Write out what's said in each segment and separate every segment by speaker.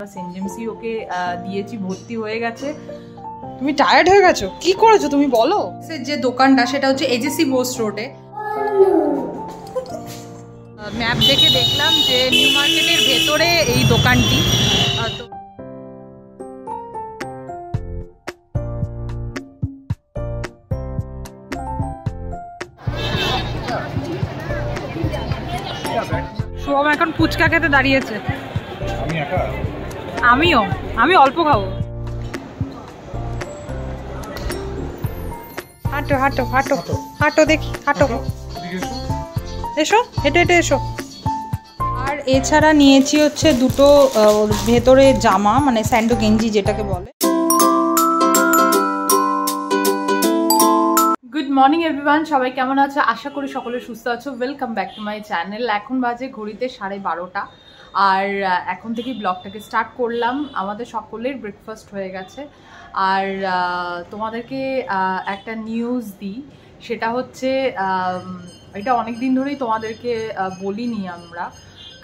Speaker 1: Saint জেমসই ওকে দিয়েছি, ভর্তি হয়ে গেছে।
Speaker 2: তুমি টায়ার্ড হয়ে গেছো? কি করেছো তুমি বলো। যে দোকানটা সেটা হচ্ছে এজেসি বোস রোডে।
Speaker 1: ম্যাপ দেখে দেখলাম যে নিউ মার্কেটের ভেতরে এই দোকানটি। শুভম এখন ফুচকা খেতে দাঁড়িয়েছে। আমি অল্প খাবো।
Speaker 2: হাঁটো হাঁটো হাঁটো হাঁটো দেখি, হাঁটো, এসো হেঁটে হেঁটে এসো। আর এছাড়া নিয়েছি হচ্ছে দুটো ভেতরে জামা, মানে স্যান্ডো গেঞ্জি যেটাকে বলে।
Speaker 1: গুড মর্নিং এভরিওয়ান, সবাই কেমন আছো? আশা করি সকলে সুস্থ আছো। Welcome back to my channel. এখন বাজে ঘড়িতে 12:30 আর এখন থেকেই ব্লগটাকে স্টার্ট করলাম। আমাদের সকলের ব্রেকফাস্ট হয়ে গেছে। আর তোমাদেরকে একটা নিউজ দিই, সেটা হচ্ছে এটা অনেক দিন ধরেই তোমাদেরকে বলিনি আমরা,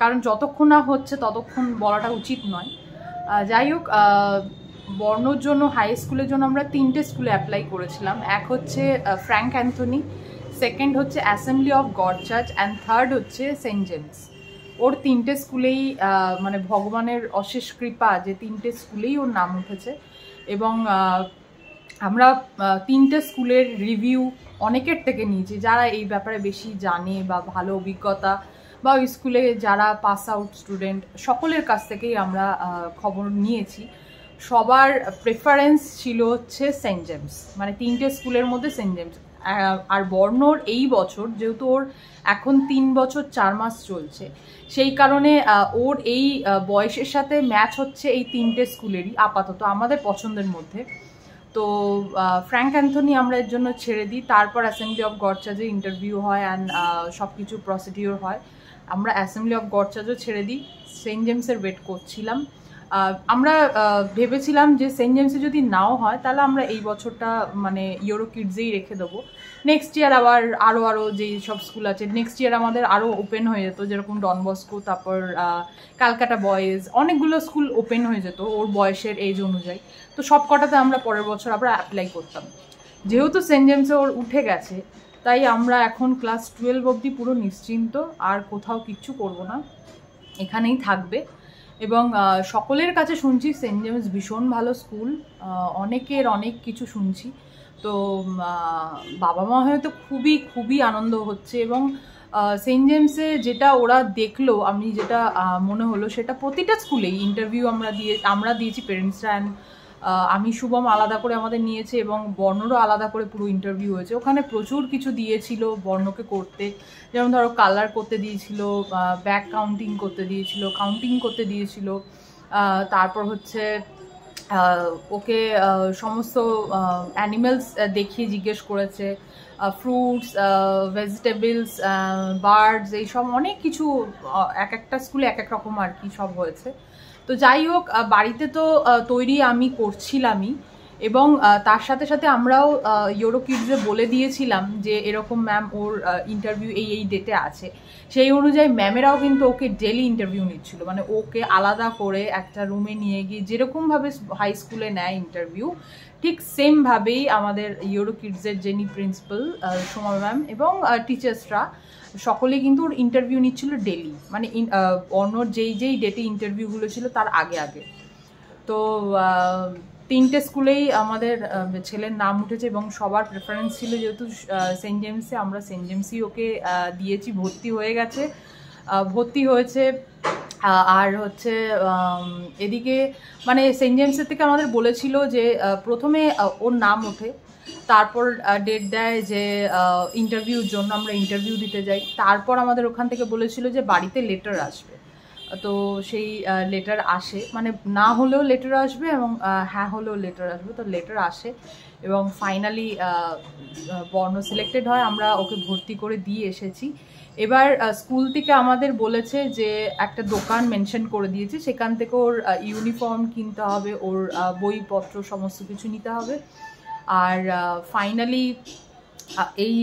Speaker 1: কারণ যতক্ষণ না হচ্ছে ততক্ষণ বলাটা উচিত নয়। যাই হোক, বর্ণর জন্য হাই স্কুলের জন্য আমরা 3টে স্কুলে অ্যাপ্লাই করেছিলাম। এক হচ্ছে ফ্র্যাঙ্ক অ্যান্থনি, সেকেন্ড হচ্ছে assembly of god church, and third হচ্ছে সেন্ট জেমস। ওর 3টে স্কুলেই মানে ভগবানের অশেষ কৃপা যে 3টে স্কুলেই ওর নাম উঠেছে। এবং আমরা 3টে স্কুলের রিভিউ অনেকের থেকে নিয়েছি, যারা এই ব্যাপারে বেশি জানে বা ভালো অভিজ্ঞতা, বা ওই স্কুলে যারা পাস আউট স্টুডেন্ট, সকলের কাছ থেকেই আমরা খবর নিয়েছি। সবার প্রেফারেন্স ছিল হচ্ছে সেন্ট জেমস, মানে 3টে স্কুলের মধ্যে সেন্ট জেমস। আর বর্ণর এই বছর যেহেতু ওর এখন 3 বছর 4 মাস চলছে, সেই কারণে ওর এই বয়সের সাথে ম্যাচ হচ্ছে এই 3টে স্কুলেরই আপাতত আমাদের পছন্দের মধ্যে। তো ফ্র্যাঙ্ক অ্যান্থনি আমরা এর জন্য ছেড়ে দিই। তারপর অ্যাসেম্বলি অফ গড চার্চে ইন্টারভিউ হয় অ্যান্ড সব কিছু প্রসিডিওর হয়। আমরা অ্যাসেম্বলি অফ গড চার্চও ছেড়ে দিই, সেন্ট জেমসের ওয়েট করছিলাম। আমরা ভেবেছিলাম যে সেন্ট জেমসে যদি নাও হয় তাহলে আমরা এই বছরটা মানে ইউরো কিডসেই রেখে দেবো। নেক্সট ইয়ার আবার আরও যেই সব স্কুল আছে, নেক্সট ইয়ার আমাদের আরও ওপেন হয়ে যেত, যেরকম ডন বস্কো, তারপর ক্যালকাটা বয়েজ, অনেকগুলো স্কুল ওপেন হয়ে যেত ওর বয়সের এজ অনুযায়ী। তো সব কটাতে আমরা পরের বছর আবার অ্যাপ্লাই করতাম। যেহেতু সেন্ট জেমসে ওর উঠে গেছে, তাই আমরা এখন ক্লাস 12 অবধি পুরো নিশ্চিন্ত, আর কোথাও কিচ্ছু করব না, এখানেই থাকবে। এবং সকলের কাছে শুনছি সেন্ট জেমস ভীষণ ভালো স্কুল, অনেকের অনেক কিছু শুনছি। তো বাবা মা হয়তো খুবই খুবই আনন্দ হচ্ছে। এবং সেন্ট জেমসে যেটা ওরা দেখলো, আমি যেটা মনে হলো, সেটা প্রতিটা স্কুলেই ইন্টারভিউ আমরা দিয়েছি পেরেন্টসরা, অ্যান্ড আমি শুভম আলাদা করে আমাদের নিয়েছে এবং বর্ণরও আলাদা করে পুরো ইন্টারভিউ হয়েছে। ওখানে প্রচুর কিছু দিয়েছিল বর্ণকে করতে, যেমন ধরো কালার করতে দিয়েছিল, ব্যাক কাউন্টিং করতে দিয়েছিল, কাউন্টিং করতে দিয়েছিল, তারপর হচ্ছে ওকে সমস্ত অ্যানিমেলস দেখিয়ে জিজ্ঞেস করেছে, ফ্রুটস, ভেজিটেবলস, বার্ডস, এইসব অনেক কিছু, এক একটা স্কুলে এক এক রকম আর কি সব হয়েছে। তো যাই হোক, বাড়িতে তো তৈরি আমি করছিলামই, এবং তার সাথে সাথে আমরাও ইউরো কিডসে বলে দিয়েছিলাম যে এরকম ম্যাম ওর ইন্টারভিউ এই ডেটে আছে। সেই অনুযায়ী ম্যামেরাও কিন্তু ওকে ডেলি ইন্টারভিউ নিচ্ছিল, মানে ওকে আলাদা করে একটা রুমে নিয়ে গিয়ে যেরকমভাবে হাই স্কুলে নেয় ইন্টারভিউ, ঠিক সেমভাবেই আমাদের ইউরো কিডসের যিনি প্রিন্সিপাল সোমা ম্যাম এবং টিচার্সরা সকলে কিন্তু ওর ইন্টারভিউ নিচ্ছিল ডেলি, মানে অন্য যেই ডেটে ইন্টারভিউগুলো ছিল তার আগে আগে। তো 3টে স্কুলেই আমাদের ছেলের নাম উঠেছে এবং সবার প্রেফারেন্স ছিল যেহেতু সেন্ট জেমসে, আমরা সেন্ট জেমসই ওকে দিয়েছি, ভর্তি হয়ে গেছে, ভর্তি হয়েছে। আর হচ্ছে এদিকে মানে সেন্ট জেমসের থেকে আমাদের বলেছিল যে প্রথমে ওর নাম ওঠে, তারপর ডেট দেয় যে ইন্টারভিউর জন্য আমরা ইন্টারভিউ দিতে যাই, তারপর আমাদের ওখান থেকে বলেছিল যে বাড়িতে লেটার আসবে। তো সেই লেটার আসে, মানে না হলেও লেটার আসবে এবং হ্যাঁ হলেও লেটার আসবে। তো লেটার আসে এবং ফাইনালি বর্ণ সিলেক্টেড হয়, আমরা ওকে ভর্তি করে দিয়ে এসেছি। এবার স্কুল থেকে আমাদের বলেছে যে একটা দোকান মেনশন করে দিয়েছে, সেখান থেকে ওর ইউনিফর্ম কিনতে হবে, ওর বইপত্র সমস্ত কিছু নিতে হবে। আর ফাইনালি এই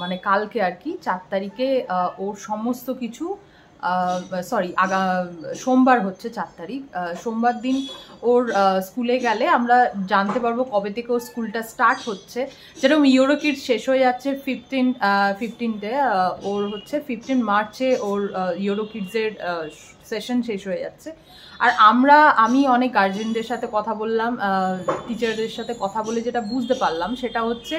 Speaker 1: মানে কালকে আর কি 4 তারিখে ওর সমস্ত কিছু সরি সোমবার হচ্ছে 4 তারিখ, সোমবার দিন ওর স্কুলে গেলে আমরা জানতে পারবো কবে থেকে ওর স্কুলটা স্টার্ট হচ্ছে। যেরকম ইউরো কিডস শেষ হয়ে যাচ্ছে 15th ওর হচ্ছে 15 মার্চে ওর ইউরো কিডসের সেশন শেষ হয়ে যাচ্ছে। আর আমি অনেক গার্জেনদের সাথে কথা বললাম, টিচারদের সাথে কথা বলে যেটা বুঝতে পারলাম সেটা হচ্ছে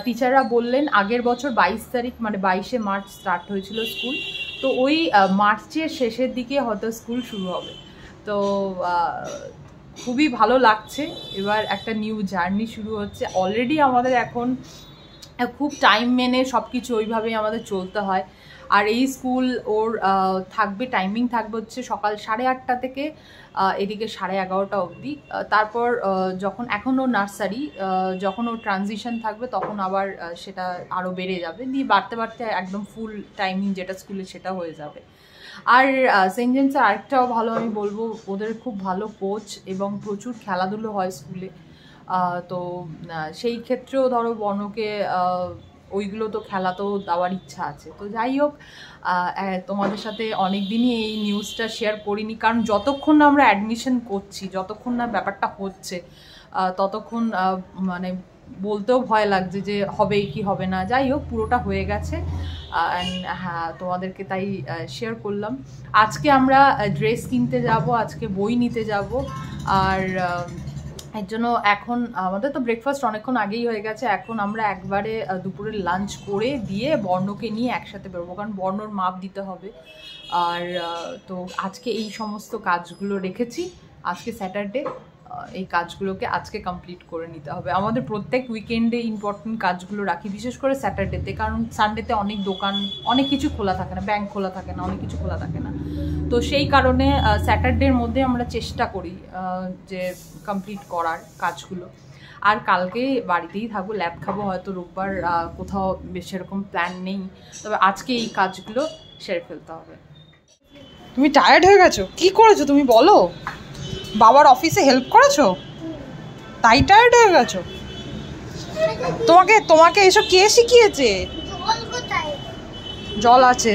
Speaker 1: টিচাররা বললেন আগের বছর 22 তারিখ মানে 22শে মার্চ স্টার্ট হয়েছিল স্কুল, তো ওই মার্চের শেষের দিকে হয়তো স্কুল শুরু হবে। তো খুবই ভালো লাগছে, এবার একটা নিউ জার্নি শুরু হচ্ছে। অলরেডি আমাদের এখন খুব টাইম মেনে সব কিছু ওইভাবেই আমাদের চলতে হয়। আর এই স্কুল ওর থাকবে, টাইমিং থাকবে হচ্ছে সকাল 8:30 থেকে এদিকে 11:30 অবধি। তারপর যখন এখন ওর নার্সারি, যখন ওর ট্রানজিশন থাকবে তখন আবার সেটা আরও বেড়ে যাবে, দিয়ে বাড়তে বাড়তে একদম ফুল টাইমিং যেটা স্কুলে সেটা হয়ে যাবে। আর সেন্ট জেমসের আরেকটাও ভালো আমি বলবো, ওদের খুব ভালো কোচ এবং প্রচুর খেলাধুলো হয় স্কুলে। তো সেই ক্ষেত্রেও ধরো বর্ণকে ওইগুলো তো খেলাতেও দেওয়ার ইচ্ছা আছে। তো যাই হোক, তোমাদের সাথে অনেক দিনই এই নিউজটা শেয়ার করিনি, কারণ যতক্ষণ না আমরা অ্যাডমিশন করছি, যতক্ষণ না ব্যাপারটা হচ্ছে, ততক্ষণ মানে বলতেও ভয় লাগছে যে হবে কি হবে না। যাই হোক, পুরোটা হয়ে গেছে। হ্যাঁ, তোমাদেরকে তাই শেয়ার করলাম। আজকে আমরা ড্রেস কিনতে যাব, আজকে বই নিতে যাব। আর এর জন্য এখন আমাদের তো ব্রেকফাস্ট অনেকক্ষণ আগেই হয়ে গেছে, এখন আমরা একবারে দুপুরের লাঞ্চ করে দিয়ে বর্ণকে নিয়ে একসাথে বেরোবো, কারণ বর্ণর মাপ দিতে হবে। আর তো আজকে এই সমস্ত কাজগুলো রেখেছি, আজকে স্যাটারডে, এই কাজগুলোকে আজকে কমপ্লিট করে নিতে হবে। আমাদের প্রত্যেক উইকেন্ডে ইম্পর্টেন্ট কাজগুলো রাখি, বিশেষ করে স্যাটারডেতে, কারণ সানডেতে অনেক দোকান অনেক কিছু খোলা থাকে না, ব্যাংক খোলা থাকে না, অনেক কিছু খোলা থাকে না। তো সেই কারণে স্যাটারডের মধ্যে আমরা চেষ্টা করি যে কমপ্লিট করার কাজগুলো। আর কালকে বাড়িতেই থাকবো, ল্যাব খাবো, হয়তো রোববার কোথাও বেশ এরকম প্ল্যান নেই, তবে আজকে এই কাজগুলো সেরে ফেলতে হবে।
Speaker 2: তুমি টায়ার্ড হয়ে গেছো? কি করেছো তুমি বলো? বাবার অফিসে হেল্প করেছো তাই টায়ার্ড হয়ে গেছো? তোমাকে এসব কে শিখিয়েছে? জল আছে,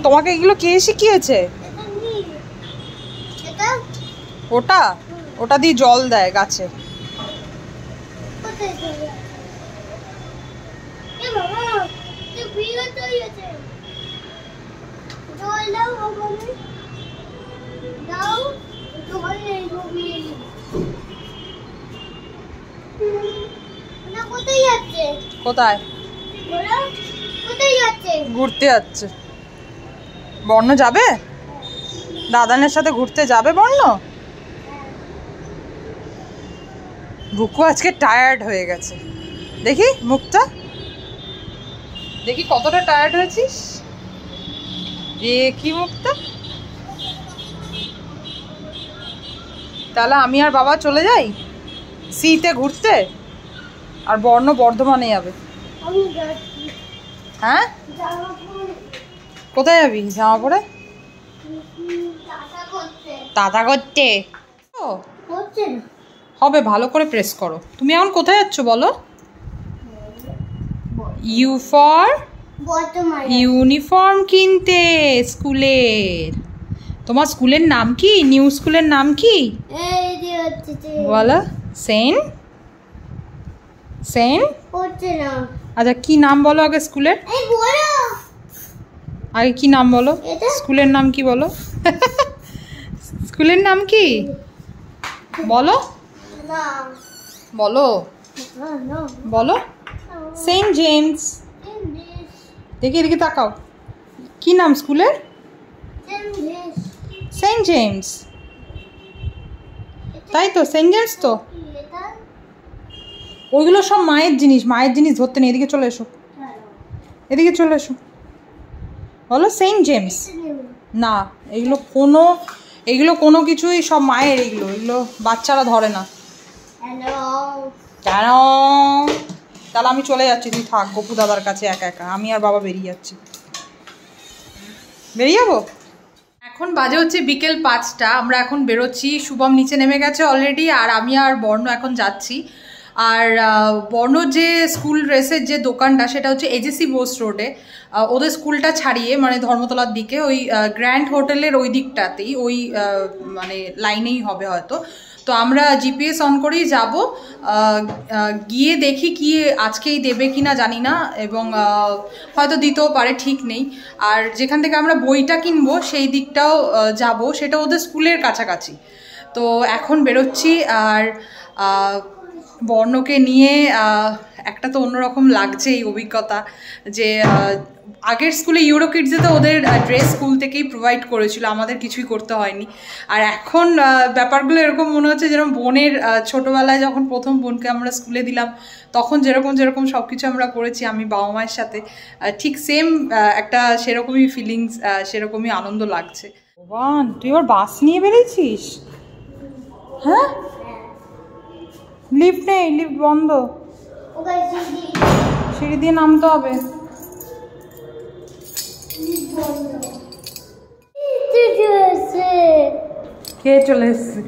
Speaker 2: তোমাকে এগুলো কে শিখিয়েছে? ওটা দিয়ে জল দেয় গাছে। কোথায়? ঘুরতে যাচ্ছে। বর্ণ যাবে? দাদানের সাথে ঘুরতে যাবে বর্ণ? বুকু আজকে টায়ার্ড হয়ে গেছে, দেখি মুখটা দেখি কতটা টায়ার্ড হয়েছিস, দেখি মুখটা। তাহলে আমি আর বাবা চলে যাই সিতে ঘুরতে, আর বর্ণ বর্ধমানে যাবে। হ্যাঁ, কোথায় যাবি জামা পরে? দাদা করতে হবে, ভালো করে প্রেস করো। তুমি এখন কোথায় যাচ্ছ বলো? ইউ ফর ইউনিফর্ম কিনতে স্কুলের। তোমার স্কুলের নাম কি? নিউ স্কুলের নাম কি বলো? সেন্ট আচ্ছা, কি নাম বলো আগে স্কুলের? আগে কি নাম বলো? স্কুলের নাম কি বলো? স্কুলের নাম কি বলো? বলো বলো। Saint James. দেখি এদিকে তাকাও, কি নাম স্কুলের? Saint James. তাই তো, সেন্ট জেমস তো। ওইগুলো সব মায়ের জিনিস ধরতে নেই। এদিকে চলে এসো, এদিকে চলে এসো। বলো সেন্ট জেমস। না, এগুলো কোনো কিছুই সব মায়ের, এগুলো বাচ্চারা ধরে না। কেন? তাহলে আমি চলে যাচ্ছি, তুই থাক গপু দাদার কাছে একা একা। আমি আর বাবা বেরিয়ে যাচ্ছি। বেরিয়ে যাবো। এখন বাজে হচ্ছে বিকেল 5টা, আমরা এখন বেরোচ্ছি। শুভম নিচে নেমে গেছে অলরেডি, আর আমি আর বর্ণ এখন যাচ্ছি।
Speaker 1: আর বর্ণ যে স্কুল ড্রেসের যে দোকানটা সেটা হচ্ছে এজেসি বোস রোডে, ওদের স্কুলটা ছাড়িয়ে মানে ধর্মতলার দিকে ওই গ্র্যান্ড হোটেলের ওই দিকটাতেই, ওই মানে লাইনেই হবে হয়তো। তো আমরা জিপিএস অন করেই যাব, গিয়ে দেখি কি আজকেই দেবে কি না জানি না, এবং হয়তো দিতেও পারে, ঠিক নেই। আর যেখান থেকে আমরা বইটা কিনবো সেই দিকটাও যাব, সেটা ওদের স্কুলের কাছাকাছি। তো এখন বেরোচ্ছি। আর বর্ণকে নিয়ে একটা তো অন্যরকম লাগছে এই অভিজ্ঞতা, যে আগের স্কুলে ইউরো কিডসে তো ওদের ড্রেস স্কুল থেকেই প্রোভাইড করেছিল, আমাদের কিছুই করতে হয়নি। আর এখন ব্যাপারগুলো এরকম মনে হচ্ছে যেরকম বোনের ছোটোবেলায় যখন প্রথম বোনকে আমরা স্কুলে দিলাম তখন যেরকম সব কিছু আমরা করেছি আমি বাবা মায়ের সাথে, ঠিক সেম একটা সেরকমই ফিলিংস, সেরকমই আনন্দ লাগছে।
Speaker 2: ভগবান, তুই ওর বাস নিয়ে বেরিয়েছিস? হ্যাঁ, লিফট নেই, লিফট বন্ধ, সিঁড়ি দিয়ে নামতে হবে। কে চলে এসছে?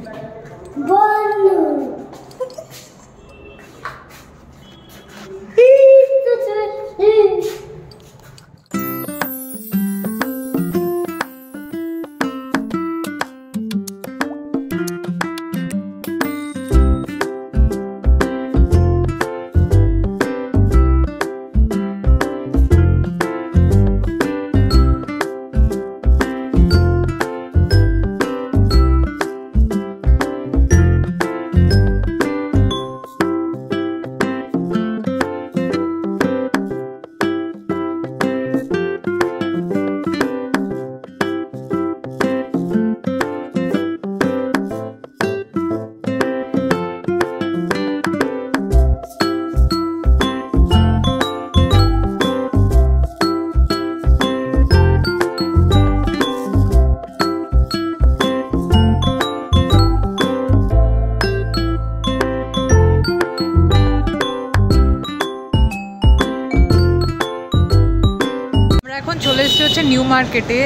Speaker 2: চলে এসেছি হচ্ছে নিউ মার্কেটে।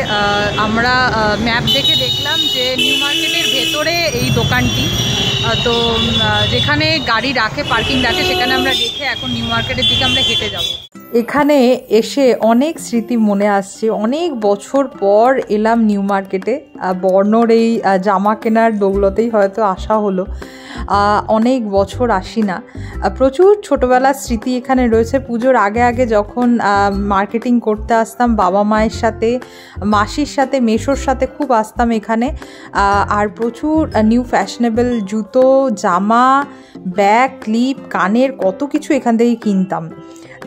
Speaker 2: আমরা ম্যাপ দেখে দেখলাম যে নিউ মার্কেটের ভেতরে এই দোকানটি, তো যেখানে গাড়ি রাখে, পার্কিং রাখে, সেখানে আমরা রেখে এখন নিউ মার্কেটের দিকে আমরা হেঁটে যাব। এখানে এসে অনেক স্মৃতি মনে আসছে। অনেক বছর পর এলাম নিউ মার্কেটে, বর্ণর এই জামা কেনার দৌলতেই হয়তো আসা হলো। অনেক বছর আসি না। প্রচুর ছোটোবেলার স্মৃতি এখানে রয়েছে। পুজোর আগে যখন মার্কেটিং করতে আসতাম বাবা মায়ের সাথে, মাসির সাথে, মেসোর সাথে খুব আসতাম এখানে। আর প্রচুর নিউ ফ্যাশনেবল জুতো, জামা, ব্যাগ, ক্লিপ, কানের কত কিছু এখান থেকে কিনতাম।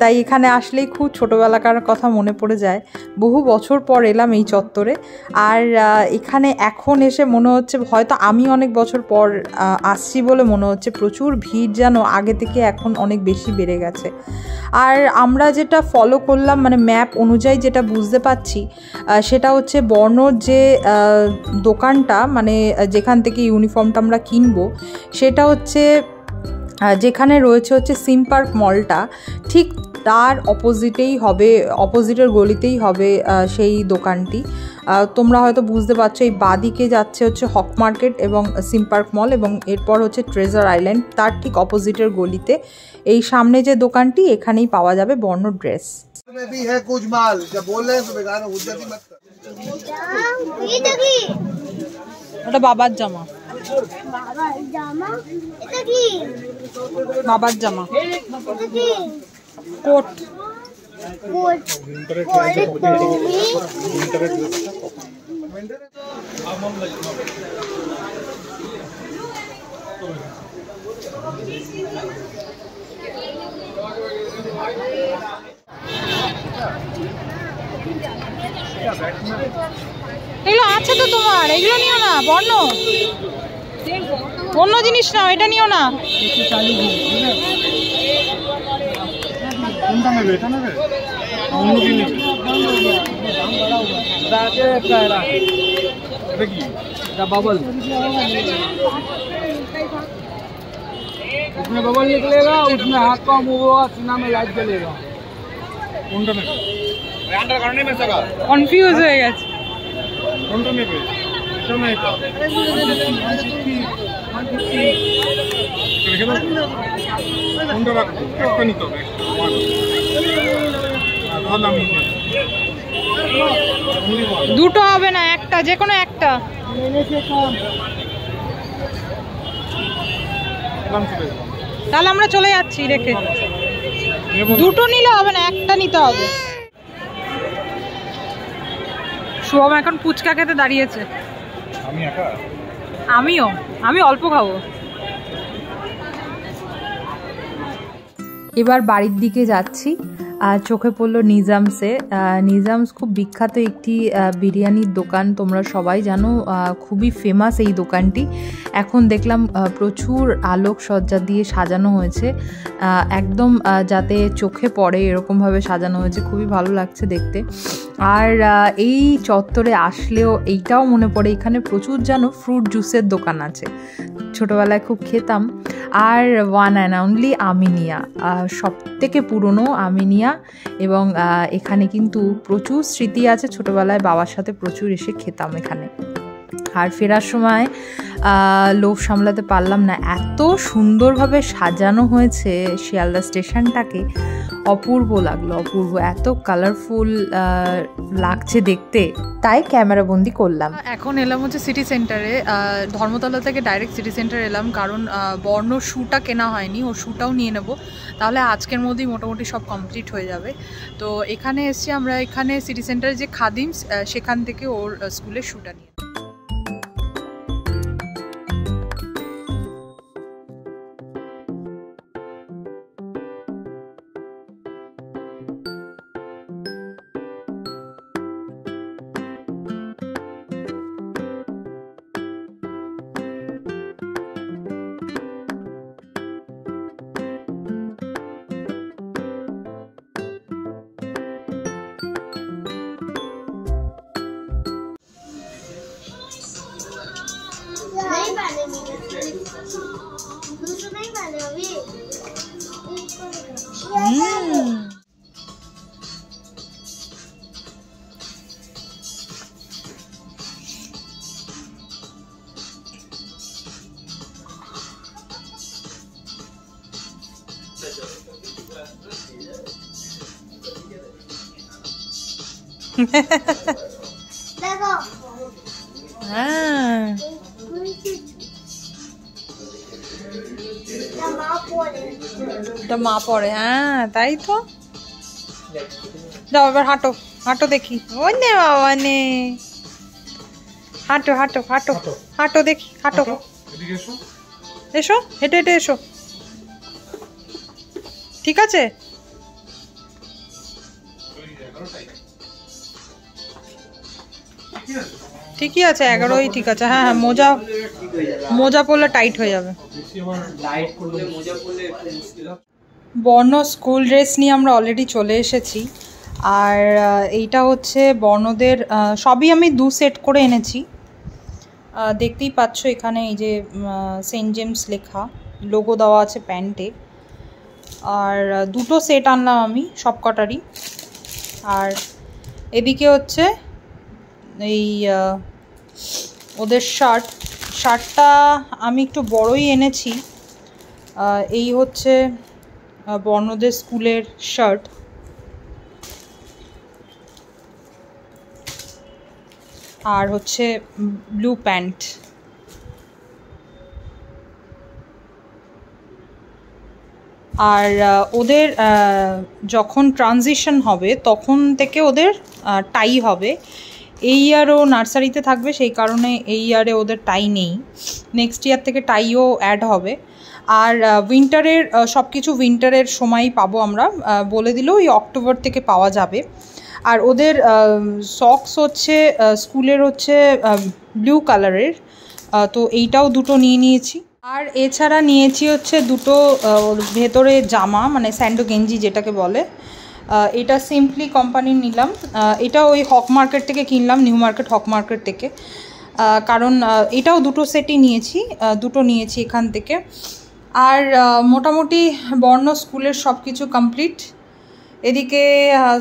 Speaker 2: তাই এখানে আসলেই খুব ছোটোবেলাকার কথা মনে পড়ে যায়। বহু বছর পর এলাম এই চত্বরে। আর এখানে এখন এসে মনে হচ্ছে হয়তো আমি অনেক বছর পর আসছি বলে মনে হচ্ছে প্রচুর ভিড় যেন আগে থেকে এখন অনেক বেশি বেড়ে গেছে। আর আমরা যেটা ফলো করলাম, মানে ম্যাপ অনুযায়ী যেটা বুঝতে পারছি, সেটা হচ্ছে বর্ণর যে দোকানটা, মানে যেখান থেকে ইউনিফর্মটা আমরা কিনবো, সেটা হচ্ছে যেখানে রয়েছে হচ্ছে সিম পার্ক মলটা, ঠিক তার অপোজিটেই হবে, অপোজিটের গলিতেই হবে সেই দোকানটি। তোমরা হয়তো বুঝতে পারছো, এই বাদিকে যাচ্ছে হচ্ছে হক মার্কেট এবং সিম পার্ক মল, এবং এরপর হচ্ছে ট্রেজার আইল্যান্ড, তার ঠিক অপোজিটের গলিতে এই সামনে যে দোকানটি, এখানেই পাওয়া যাবে বর্ণ ড্রেস। ওটা বাবার জামা, বাবার জামা, কোট। এগুলো আছে তো তোমার, এগুলো নিও না বর্ণ, অন্য জিনিস নাও, এটা নিও না।
Speaker 3: बबल उसमें बबल निकलेगा, उसमें हाथ पाँव मूव होगा, सीना में लाइट जलेगा।
Speaker 2: কনফিউজ হয়ে গেছে। দুটো হবে না, একটা, যে কোনো একটা। তাহলে আমরা চলে যাচ্ছি রেখে। দুটো নিলে হবে না, একটা নিতে হবে। শুভম এখন ফুচকা খেতে দাঁড়িয়েছে। আমি অল্প খাবো।
Speaker 1: এবার বাড়ির দিকে যাচ্ছি। চোখে পড়লো নিজামসে। নিজামস খুব বিখ্যাত একটি বিরিয়ানির দোকান, তোমরা সবাই জানো, খুবই ফেমাস এই দোকানটি। এখন দেখলাম প্রচুর আলোকসজ্জা দিয়ে সাজানো হয়েছে, একদম যাতে চোখে পড়ে এরকমভাবে সাজানো হয়েছে, খুবই ভালো লাগছে দেখতে। আর এই চত্বরে আসলেও এইটাও মনে পড়ে, এখানে প্রচুর যেন ফ্রুট জুসের দোকান আছে, ছোটোবেলায় খুব খেতাম। আর ওয়ান অ্যান্ড অনলি আমিনিয়া, সব থেকে পুরনো আমিনিয়া। এবং এখানে কিন্তু প্রচুর স্মৃতি আছে, ছোটোবেলায় বাবার সাথে প্রচুর এসে খেতাম এখানে। আর ফেরার সময় লোভ সামলাতে পারলাম না, এত সুন্দরভাবে সাজানো হয়েছে শিয়ালদা স্টেশনটাকে, অপূর্ব লাগলো, অপূর্ব, এত কালারফুল লাগছে দেখতে, তাই ক্যামেরা বন্দি করলাম। এখন এলাম হচ্ছে সিটি সেন্টারে, ধর্মতলা থেকে ডাইরেক্ট সিটি সেন্টার এলাম, কারণ বর্ণ শ্যুটা কেনা হয়নি, ও শ্যুটাও নিয়ে নেব, তাহলে আজকের মধ্যেই মোটামুটি সব কমপ্লিট হয়ে যাবে। তো এখানে এসছি আমরা, এখানে সিটি সেন্টারে যে খাদিমস, সেখান থেকে ওর স্কুলের শ্যুটা নিয়ে। মা পড়ে, হ্যাঁ তাই তো। যাও এবার হাঁটো, হাঁটো দেখি। ও নে বাবা নে, হাঁটো হাঁটো হাঁটো হাঁটো দেখি, হাঁটো। এসো, হেঁটে হেঁটে এসো, ঠিক আছে। ঠিকই আছে, 11ই ঠিক আছে। হ্যাঁ হ্যাঁ, মোজা পরলে টাইট হয়ে যাবে। বর্ণ স্কুল ড্রেস নিয়ে আমরা অলরেডি চলে এসেছি। আর এইটা হচ্ছে বর্ণদের, সবই আমি 2 সেট করে এনেছি। দেখতেই পাচ্ছ এখানে এই যে সেন্ট জেমস লেখা, লোগো দেওয়া আছে প্যান্টে। আর 2টো সেট আনলাম আমি সব কটারই। আর এদিকে হচ্ছে এই ওদের শার্টটা আমি একটু বড়ই এনেছি। এই হচ্ছে বর্ণদের স্কুলের শার্ট। আর হচ্ছে ব্লু প্যান্ট। আর ওদের যখন ট্রানজিশন হবে তখন থেকে ওদের টাই হবে। এই ইয়ারও নার্সারিতে থাকবে, সেই কারণে এই ইয়ারে ওদের টাই নেই, নেক্সট ইয়ার থেকে টাইও অ্যাড হবে। আর উইন্টারের সব কিছু উইন্টারের সময়ই পাবো আমরা, বলে দিলেও ওই অক্টোবর থেকে পাওয়া যাবে। আর ওদের সক্স হচ্ছে স্কুলের হচ্ছে ব্লু কালারের, তো এইটাও 2টো নিয়ে নিয়েছি। আর এছাড়া নিয়েছি হচ্ছে 2টো ভেতরে জামা, মানে স্যান্ডো গেঞ্জি যেটাকে বলে। এটা সিম্পলি কোম্পানির নিলাম, এটা ওই হক মার্কেট থেকে কিনলাম, নিউ মার্কেট হক মার্কেট থেকে। কারণ এটাও 2টো সেটই নিয়েছি, 2টো নিয়েছি এখান থেকে। আর মোটামুটি বর্ণ স্কুলের সব কিছু কমপ্লিট। এদিকে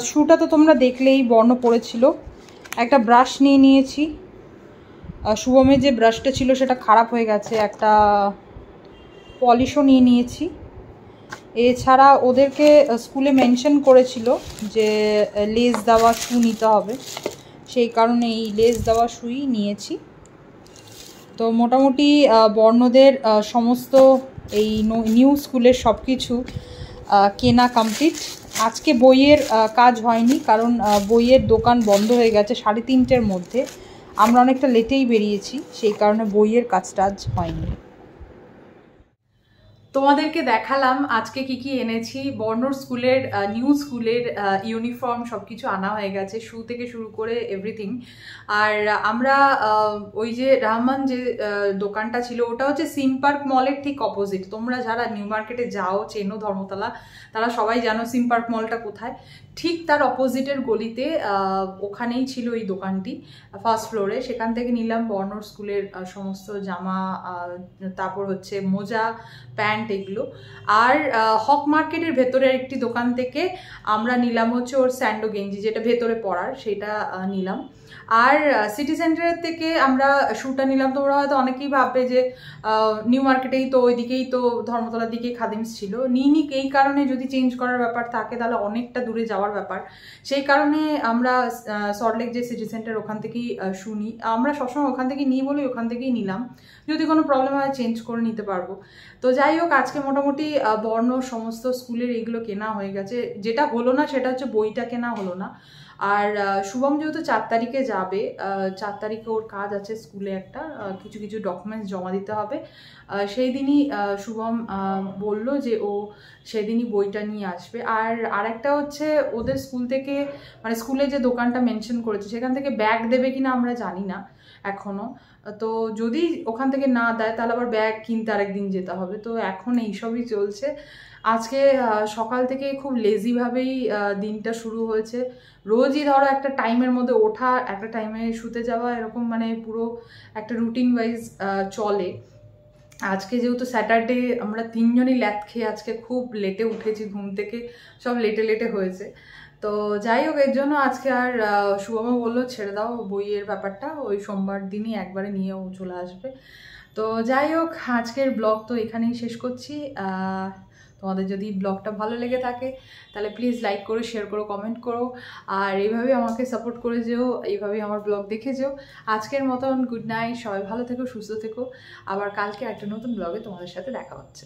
Speaker 1: শ্যুটা তো তোমরা দেখলেই, বর্ণ পড়েছিল। একটা ব্রাশ নিয়ে নিয়েছি, শুভমের যে ব্রাশটা ছিল সেটা খারাপ হয়ে গেছে, একটা
Speaker 2: পলিশও নিয়ে নিয়েছি। এছাড়া ওদেরকে স্কুলে মেনশন করেছিল যে লেস দেওয়া শু নিতে হবে, সেই কারণে এই লেস দেওয়া শুই নিয়েছি। তো মোটামুটি বর্ণদের সমস্ত এই নিউ স্কুলের সব কিছু কেনা কমপ্লিট। আজকে বইয়ের কাজ হয়নি, কারণ বইয়ের দোকান বন্ধ হয়ে গেছে 3:30-র মধ্যে। আমরা অনেকটা লেটেই বেরিয়েছি, সেই কারণে বইয়ের কাজটা আজ হয়নি।
Speaker 1: তোমাদেরকে দেখালাম আজকে কি কি এনেছি। বর্ণর স্কুলের নিউ স্কুলের ইউনিফর্ম সব কিছু আনা হয়ে গেছে, শু থেকে শুরু করে এভরিথিং। আর আমরা ওই যে রহমান যে দোকানটা ছিল ওটা হচ্ছে সিম পার্ক মলের ঠিক অপোজিট। তোমরা যারা নিউ মার্কেটে যাও, চেনো ধর্মতলা, তারা সবাই জানো সিম পার্ক মলটা কোথায়। ঠিক তার অপোজিটের গলিতে ওখানেই ছিল এই দোকানটি, ফার্স্ট ফ্লোরে। সেখান থেকে নিলাম বর্ণর স্কুলের সমস্ত জামা, তারপর হচ্ছে মোজা, প্যান্ট, এগুলো। আর হক মার্কেটের ভেতরের একটি দোকান থেকে আমরা নিলাম হচ্ছে ওর স্যান্ডো গেঞ্জি, যেটা ভেতরে পরার, সেটা নিলাম। আর সিটি সেন্টারের থেকে আমরা শুটা নিলাম। তোমরা হয়তো অনেকেই ভাববে যে নিউ মার্কেটেই তো, ওইদিকেই তো, ধর্মতলার দিকেই খাদিমস ছিল। নিই এই কারণে, যদি চেঞ্জ করার ব্যাপার থাকে তাহলে অনেকটা দূরে যাওয়ার ব্যাপার, সেই কারণে আমরা সল্টলেক যে সিটি সেন্টার ওখান থেকেই শু নিই। আমরা সবসময় ওখান থেকেই নিই বলে ওখান থেকেই নিলাম, যদি কোনো প্রবলেম হয় চেঞ্জ করে নিতে পারবো। তো যাই হোক, আজকে মোটামুটি বর্ণ সমস্ত স্কুলের এইগুলো কেনা হয়ে গেছে। যেটা হলো না সেটা হচ্ছে বইটা কেনা হলো না। আর শুভম যেহেতু 4 তারিখে যাবে, 4 তারিখে ওর কাজ আছে স্কুলে, একটা কিছু কিছু ডকুমেন্টস জমা দিতে হবে। সেই দিনই শুভম বলল যে ও সেদিনই বইটা নিয়ে আসবে। আর আরেকটা হচ্ছে ওদের স্কুল থেকে, মানে স্কুলে যে দোকানটা মেনশন করেছে সেখান থেকে ব্যাগ দেবে কিনা আমরা জানি না এখনও। তো যদি ওখান থেকে না দেয় তাহলে আবার ব্যাগ কিনতে আরেকদিন যেতে হবে। তো এখন এইসবই চলছে। আজকে সকাল থেকে খুব লেজিভাবেই দিনটা শুরু হয়েছে। রোজই ধরো একটা টাইমের মধ্যে ওঠা, একটা টাইমে শুতে যাওয়া, এরকম মানে পুরো একটা রুটিন ওয়াইজ চলে। আজকে যেহেতু স্যাটারডে, আমরা 3 জনই ল্যাদ খেয়ে আজকে খুব লেটে উঠেছি ঘুম থেকে, সব লেটে লেটে হয়েছে। তো যাই হোক, এর জন্য আজকে আর শুভমা বললো ছেড়ে দাও বইয়ের ব্যাপারটা, ওই সোমবার দিনই একবারে নিয়েও চলে আসবে। তো যাই হোক, আজকের ব্লগ তো এখানেই শেষ করছি। তোমাদের যদি ব্লগটা ভালো লেগে থাকে তাহলে প্লিজ লাইক করো, শেয়ার করো, কমেন্ট করো। আর এইভাবেই আমাকে সাপোর্ট করে যেও, এইভাবেই আমার ব্লগ দেখে যেও। আজকের মতন গুড নাইট, সবাই ভালো থেকো, সুস্থ থেকো। আবার কালকে একটা নতুন ব্লগে তোমাদের সাথে দেখা হচ্ছে।